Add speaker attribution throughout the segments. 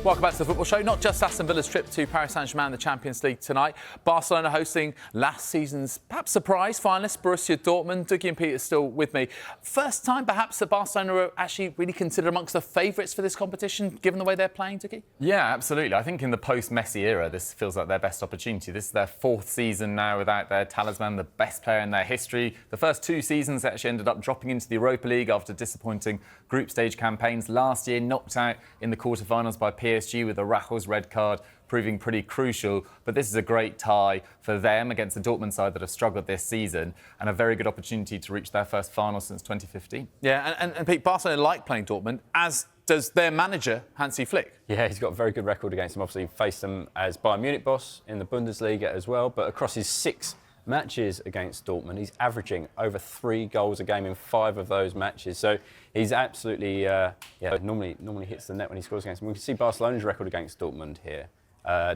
Speaker 1: Welcome back to the Football Show. Not just Aston Villa's trip to Paris Saint-Germain, the Champions League tonight. Barcelona hosting last season's perhaps surprise finalist, Borussia Dortmund. Dougie and Peter still with me. First time perhaps that Barcelona are actually really considered amongst the favourites for this competition, given the way they're playing, Dougie?
Speaker 2: Yeah, absolutely. I think in the post-Messi era, this feels like their best opportunity. This is their fourth season now without their talisman, the best player in their history. The first two seasons they actually ended up dropping into the Europa League after disappointing group stage campaigns. Last year, knocked out in the quarter-finals by PSG with a Rajos red card proving pretty crucial. But this is a great tie for them against the Dortmund side that have struggled this season, and a very good opportunity to reach their first final since 2015.
Speaker 1: Yeah, and Pete, Barcelona like playing Dortmund, as does their manager, Hansi Flick.
Speaker 3: Yeah, he's got a very good record against them. Obviously, he faced them as Bayern Munich boss in the Bundesliga as well. But across his 6 matches against Dortmund, he's averaging over 3 goals a game in 5 of those matches. So he's absolutely, normally hits the net when he scores against them. We can see Barcelona's record against Dortmund here.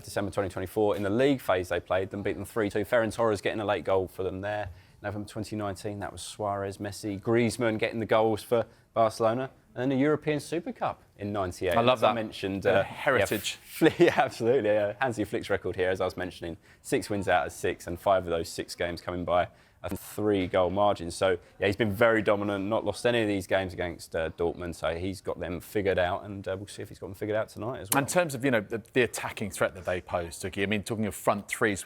Speaker 3: December 2024, in the league phase they played them, beat them 3-2. Ferran Torres getting a late goal for them there. November 2019, that was Suarez, Messi, Griezmann getting the goals for Barcelona. And then the European Super Cup in '98.
Speaker 1: I love that.
Speaker 3: I mentioned
Speaker 1: heritage.
Speaker 3: Yeah, absolutely. Hansi Flick's record here, as I was mentioning, 6 wins out of 6, and 5 of those 6 games coming by a 3-goal margin. So yeah, he's been very dominant, not lost any of these games against Dortmund. So he's got them figured out, and we'll see if he's got them figured out tonight as well.
Speaker 1: In terms of the attacking threat that they pose, Dougie, I mean, talking of front threes.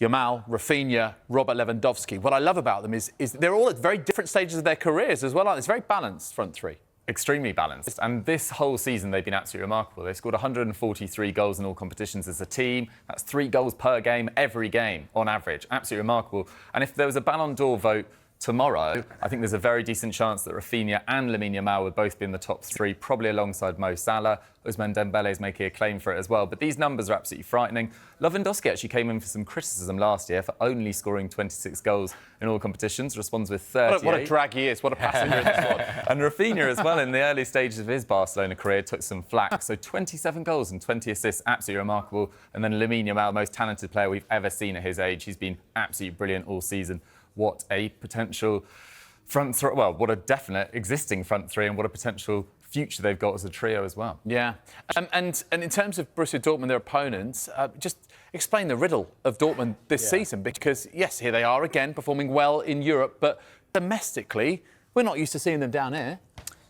Speaker 1: Yamal, Rafinha, Robert Lewandowski. What I love about them is they're all at very different stages of their careers as well, aren't they? It's a very balanced front three.
Speaker 2: Extremely balanced. And this whole season, they've been absolutely remarkable. They scored 143 goals in all competitions as a team. That's 3 goals per game, every game, on average. Absolutely remarkable. And if there was a Ballon d'Or vote tomorrow, I think there's a very decent chance that Rafinha and Lamine Yamal would both be in the top 3, probably alongside Mo Salah. Ousmane Dembele is making a claim for it as well. But these numbers are absolutely frightening. Lewandowski actually came in for some criticism last year for only scoring 26 goals in all competitions, responds with 38.
Speaker 1: What a drag he is, what a passenger in the squad.
Speaker 2: And Rafinha as well, in the early stages of his Barcelona career, took some flack. So 27 goals and 20 assists, absolutely remarkable. And then Lamine Yamal, most talented player we've ever seen at his age. He's been absolutely brilliant all season. What a potential front three, well, what a definite existing front three, and what a potential future they've got as a trio as well.
Speaker 1: Yeah. And in terms of Borussia Dortmund, their opponents, just explain the riddle of Dortmund this season, because, yes, here they are again, performing well in Europe, but domestically, we're not used to seeing them down here.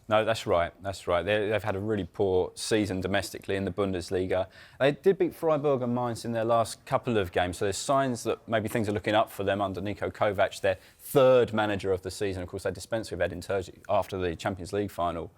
Speaker 3: No, that's right. That's right. They've had a really poor season domestically in the Bundesliga. They did beat Freiburg and Mainz in their last couple of games, so there's signs that maybe things are looking up for them under Niko Kovac, their 3rd manager of the season. Of course, they dispensed with Edin Terzic after the Champions League final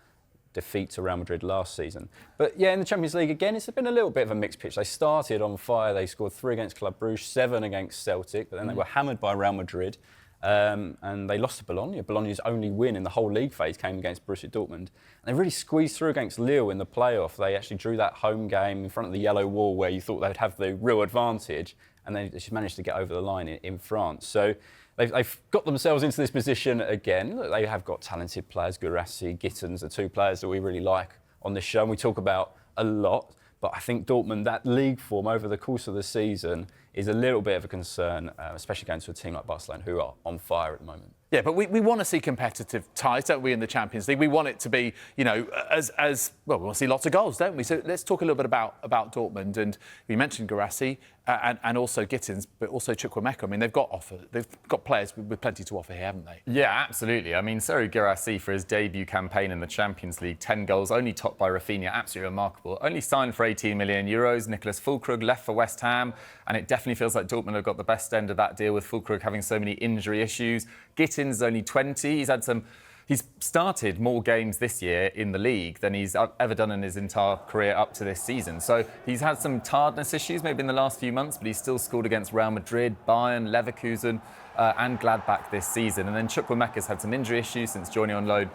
Speaker 3: defeat to Real Madrid last season. But yeah, in the Champions League, again, it's been a little bit of a mixed pitch. They started on fire. They scored 3 against Club Brugge, 7 against Celtic, but then they were hammered by Real Madrid. And they lost to Bologna. Bologna's only win in the whole league phase came against Borussia Dortmund. And they really squeezed through against Lille in the playoff. They actually drew that home game in front of the yellow wall where you thought they'd have the real advantage, and they just managed to get over the line in France. So they've got themselves into this position again. They have got talented players, Guirassy, Gittins, the 2 players that we really like on this show, and we talk about a lot. But I think Dortmund, that league form over the course of the season is a little bit of a concern, especially going to a team like Barcelona, who are on fire at the moment.
Speaker 1: Yeah, but we want to see competitive ties, don't we, in the Champions League? We want it to be, as well, we want to see lots of goals, don't we? So let's talk a little bit about Dortmund. And we mentioned Guirassy and also Gittins, but also Chukwuemeka. I mean, they've got players with plenty to offer here, haven't they?
Speaker 2: Yeah, absolutely. I mean, Serhou Guirassy, for his debut campaign in the Champions League, 10 goals, only topped by Rafinha, absolutely remarkable. Only signed for 18 million euros. Nicolas Füllkrug left for West Ham, and it definitely feels like Dortmund have got the best end of that deal, with Füllkrug having so many injury issues. Gittins is only 20. He's started more games this year in the league than he's ever done in his entire career up to this season. So he's had some tiredness issues maybe in the last few months, but he's still scored against Real Madrid, Bayern, Leverkusen and Gladbach this season. And then Chukwuemeka's had some injury issues since joining on loan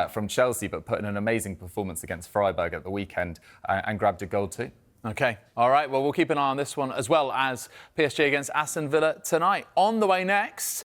Speaker 2: from Chelsea, but put in an amazing performance against Freiburg at the weekend and grabbed a goal too.
Speaker 1: OK, all right, well, we'll keep an eye on this one, as well as PSG against Aston Villa tonight. On the way next,